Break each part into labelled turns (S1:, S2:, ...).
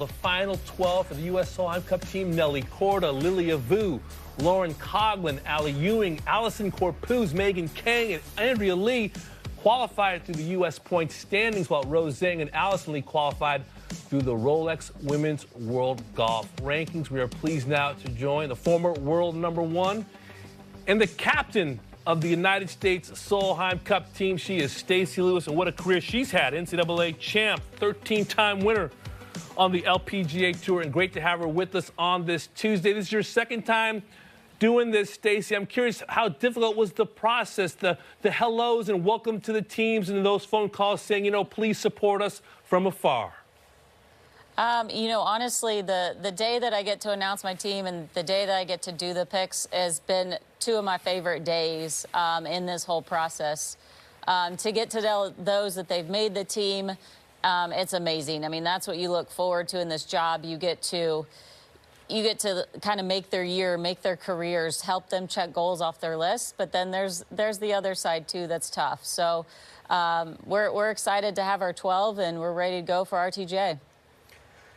S1: The final 12 for the U.S. Solheim Cup team: Nelly Korda, Lydia Ko, Lauren Coughlin, Allie Ewing, Allison Corpuz, Megan Kang, and Andrea Lee qualified through the U.S. points standings, while Rose Zhang and Allison Lee qualified through the Rolex Women's World Golf Rankings. We are pleased now to join the former world #1 and the captain of the United States Solheim Cup team. She is Stacy Lewis, and what a career she's had. NCAA champ, 13-time winner on the LPGA Tour, and great to have her with us on this Tuesday. This is your second time doing this, Stacy. I'm curious, how difficult was the process, the hellos and welcome to the teams, and those phone calls saying, please support us from afar?
S2: Honestly, the day that I get to announce my team and the day that I get to do the picks has been two of my favorite days in this whole process. To get to tell those that they've made the team, it's amazing. I mean, that's what you look forward to in this job. You get to kind of make their year, make their careers, help them check goals off their list. But then there's the other side too that's tough. So we're excited to have our 12, and we're ready to go for RTJ.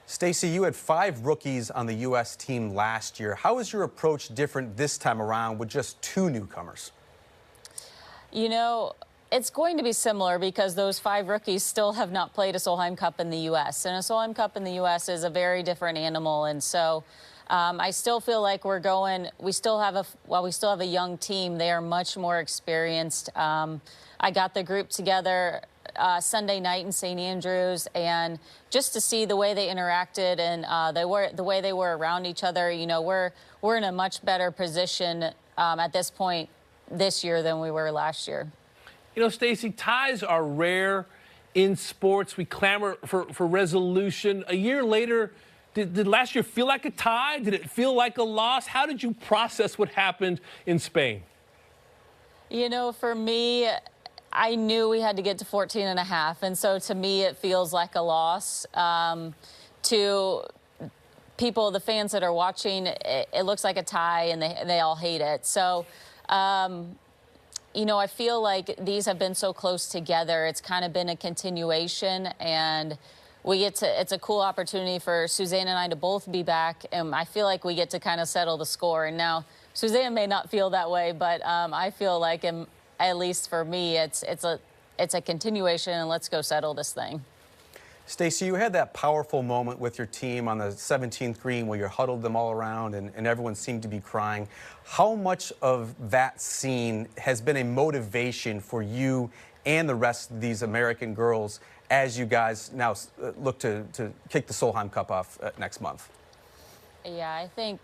S3: Stacy, you had 5 rookies on the U.S. team last year. How is your approach different this time around with just 2 newcomers?
S2: It's going to be similar because those 5 rookies still have not played a Solheim Cup in the U.S. And a Solheim Cup in the U.S. is a very different animal. And so I still feel like we still have a young team. They are much more experienced. I got the group together Sunday night in St. Andrews, and just to see the way they interacted and the way they were around each other, we're in a much better position at this point this year than we were last year.
S1: Stacy, ties are rare in sports. We clamor for resolution. A year later, did last year feel like a tie? Did it feel like a loss? How did you process what happened in Spain?
S2: For me, I knew we had to get to 14.5, and so to me it feels like a loss. To people, the fans that are watching, it looks like a tie, and they all hate it. So I feel like these have been so close together. It's kind of been a continuation, and it's a cool opportunity for Suzanne and I to both be back, and I feel like we get to kind of settle the score. And now Suzanne may not feel that way, but I feel like, at least for me, it's a continuation, and let's go settle this thing.
S3: Stacy, you had that powerful moment with your team on the 17th green where you huddled them all around and everyone seemed to be crying. How much of that scene has been a motivation for you and the rest of these American girls as you guys now look to kick the Solheim Cup off next month?
S2: Yeah, I think,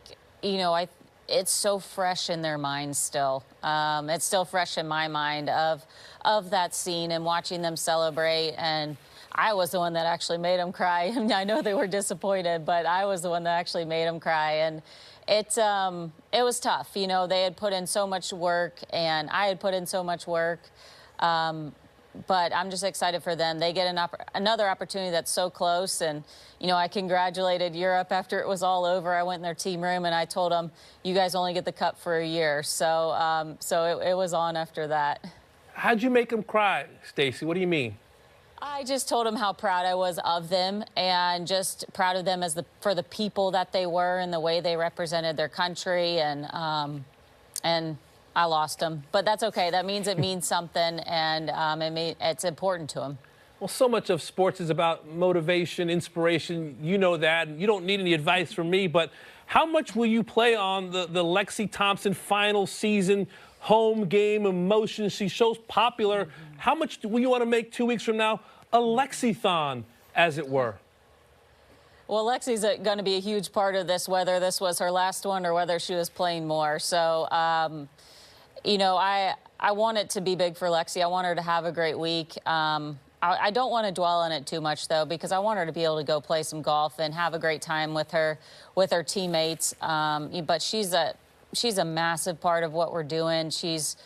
S2: it's so fresh in their minds still. It's still fresh in my mind of that scene and watching them celebrate. And I was the one that actually made them cry. I mean, I know they were disappointed, but I was the one that actually made them cry. And it was tough. They had put in so much work, and I had put in so much work. But I'm just excited for them. They get another opportunity that's so close. And, I congratulated Europe after it was all over. I went in their team room, and I told them, you guys only get the cup for a year. So it was on after that.
S1: How'd you make them cry, Stacy? What do you mean?
S2: I just told them how proud I was of them, and just proud of them for the people that they were and the way they represented their country. And I lost them, but that's okay. That means it means something, and it's important to them.
S1: Well, so much of sports is about motivation, inspiration. You know that, and you don't need any advice from me, but how much will you play on the Lexi Thompson final season home game emotion? She's so popular. Mm-hmm. How much will you want to make 2 weeks from now a Lexi-thon, as it were?
S2: Well, Lexi's going to be a huge part of this, whether this was her last one or whether she was playing more. So, I want it to be big for Lexi. I want her to have a great week. I don't want to dwell on it too much, though, because I want her to be able to go play some golf and have a great time with her teammates. But she's a massive part of what we're doing. She's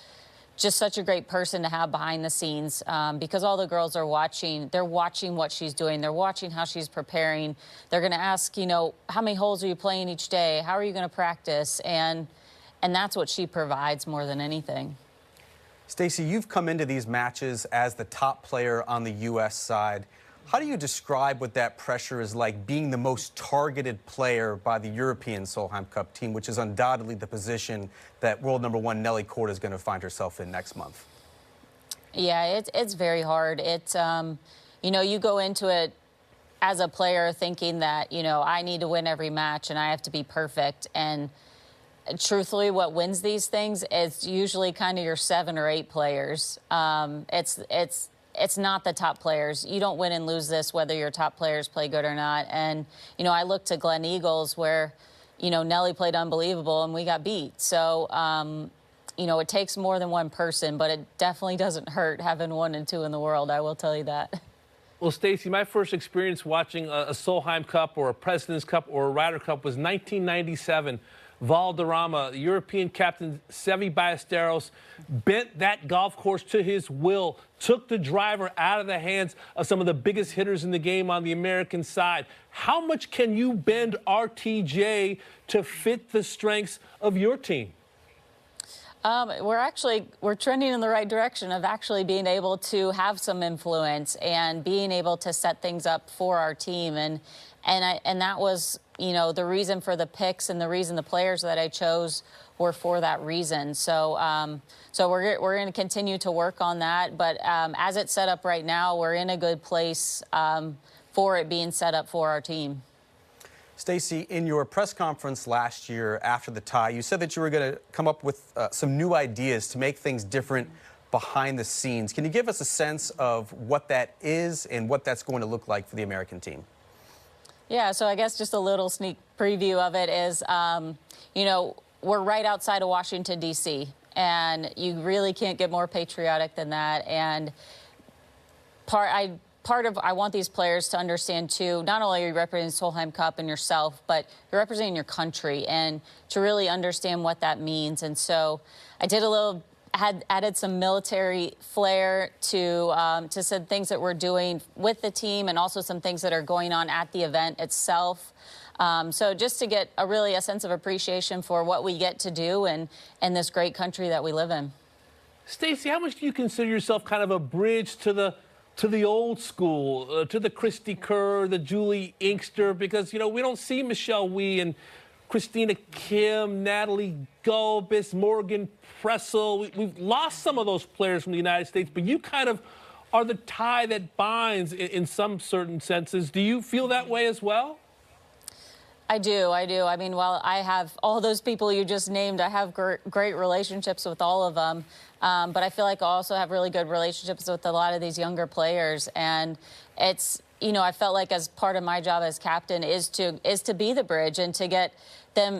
S2: just such a great person to have behind the scenes, because all the girls are watching. They're watching what she's doing. They're watching how she's preparing. They're going to ask, how many holes are you playing each day? How are you going to practice? And that's what she provides more than anything.
S3: Stacy, you've come into these matches as the top player on the U.S. side. How do you describe what that pressure is like, being the most targeted player by the European Solheim Cup team, which is undoubtedly the position that world number one Nelly Korda is going to find herself in next month?
S2: Yeah, it's very hard. It's, you know, you go into it as a player thinking that, you know, I need to win every match and I have to be perfect. And truthfully, what wins these things is usually kind of your 7 or 8 players. It's not the top players. You don't win and lose this whether your top players play good or not. And, you know, I look to Glen Eagles where, you know, Nelly played unbelievable and we got beat. So, you know, it takes more than one person, but it definitely doesn't hurt having 1 and 2 in the world. I will tell you that.
S1: Well, Stacy, my first experience watching a Solheim Cup or a President's Cup or a Ryder Cup was 1997. Valderrama, the European captain, Seve Ballesteros, bent that golf course to his will, took the driver out of the hands of some of the biggest hitters in the game on the American side. How much can you bend RTJ to fit the strengths of your team?
S2: We're trending in the right direction of actually being able to have some influence and being able to set things up for our team. And that was, you know, the reason for the picks and the reason the players that I chose were for that reason. So, we're going to continue to work on that. But as it's set up right now, we're in a good place for it being set up for our team.
S3: Stacy, in your press conference last year after the tie, you said that you were going to come up with some new ideas to make things different behind the scenes. Can you give us a sense of what that is and what that's going to look like for the American team?
S2: Yeah, so I guess just a little sneak preview of it is, you know, we're right outside of Washington, D.C., and you really can't get more patriotic than that. And I want these players to understand, too, not only are you representing Solheim Cup and yourself, but you're representing your country and to really understand what that means. And so I did had added some military flair to some things that we're doing with the team and also some things that are going on at the event itself. So just to get a sense of appreciation for what we get to do and this great country that we live in.
S1: Stacy, how much do you consider yourself kind of a bridge to the old school, to the Christy Kerr, the Julie Inkster? Because, you know, we don't see Michelle Wie and Christina Kim, Natalie Gulbis, Morgan Pressel. We've lost some of those players from the United States, but you kind of are the tie that binds in some certain senses. Do you feel that way as well?
S2: I do. I mean, while I have all those people you just named, I have great relationships with all of them. But I feel like I also have really good relationships with a lot of these younger players. And it's, you know, I felt like as part of my job as captain is to be the bridge and to get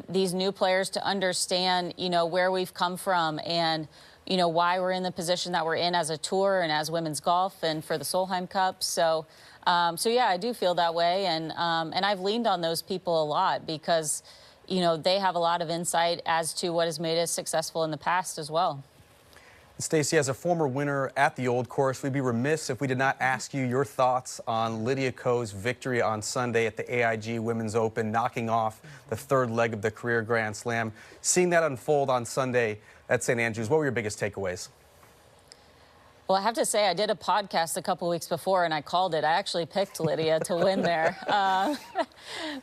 S2: these new players to understand, you know, where we've come from and, you know, why we're in the position that we're in as a tour and as women's golf and for the Solheim Cup. So yeah, I do feel that way. And I've leaned on those people a lot because, you know, they have a lot of insight as to what has made us successful in the past as well.
S3: Stacy, as a former winner at the Old Course, we'd be remiss if we did not ask you your thoughts on Lydia Ko's victory on Sunday at the AIG Women's Open, knocking off the 3rd leg of the career Grand Slam. Seeing that unfold on Sunday at St. Andrews, what were your biggest takeaways?
S2: Well, I have to say, I did a podcast a couple weeks before, and I called it. I actually picked Lydia to win there.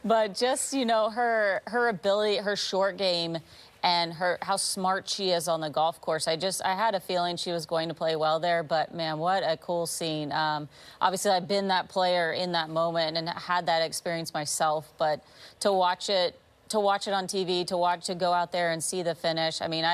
S2: But just, you know, her ability, her short game, and how smart she is on the golf course. I had a feeling she was going to play well there, but man, what a cool scene. Obviously, I've been that player in that moment and had that experience myself, but to watch it on TV, to go out there and see the finish, I mean,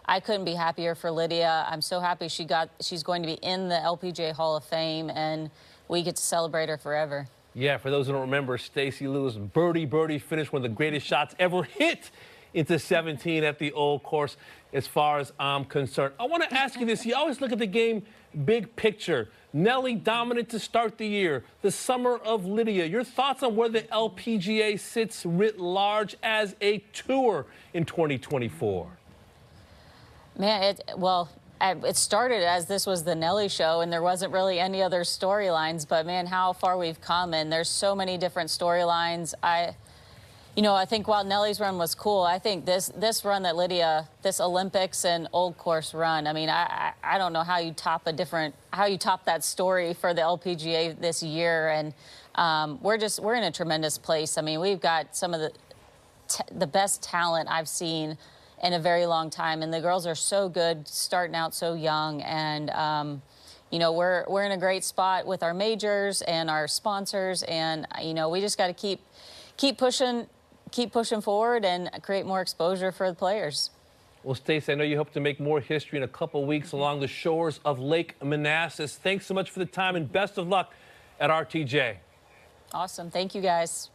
S2: I couldn't be happier for Lydia. I'm so happy she's going to be in the LPGA Hall of Fame, and we get to celebrate her forever.
S1: Yeah, for those who don't remember, Stacy Lewis birdie finished one of the greatest shots ever hit into 17 at the Old Course, as far as I'm concerned. I want to ask you this. You always look at the game big picture. Nelly dominant to start the year. The summer of Lydia. Your thoughts on where the LPGA sits writ large as a tour in 2024?
S2: Man, it started as this was the Nelly show, and there wasn't really any other storylines. But, man, how far we've come, and there's so many different storylines. You know, I think while Nelly's run was cool, I think this run that Lydia, this Olympics and Old Course run, I mean, I don't know how you top that story for the LPGA this year. And we're in a tremendous place. I mean, we've got some of the best talent I've seen in a very long time, and the girls are so good, starting out so young. And you know, we're in a great spot with our majors and our sponsors, and you know, we just got to keep pushing forward and create more exposure for the players.
S1: Well, Stacy, I know you hope to make more history in a couple of weeks along the shores of Lake Manassas. Thanks so much for the time, and best of luck at RTJ.
S2: Awesome. Thank you, guys.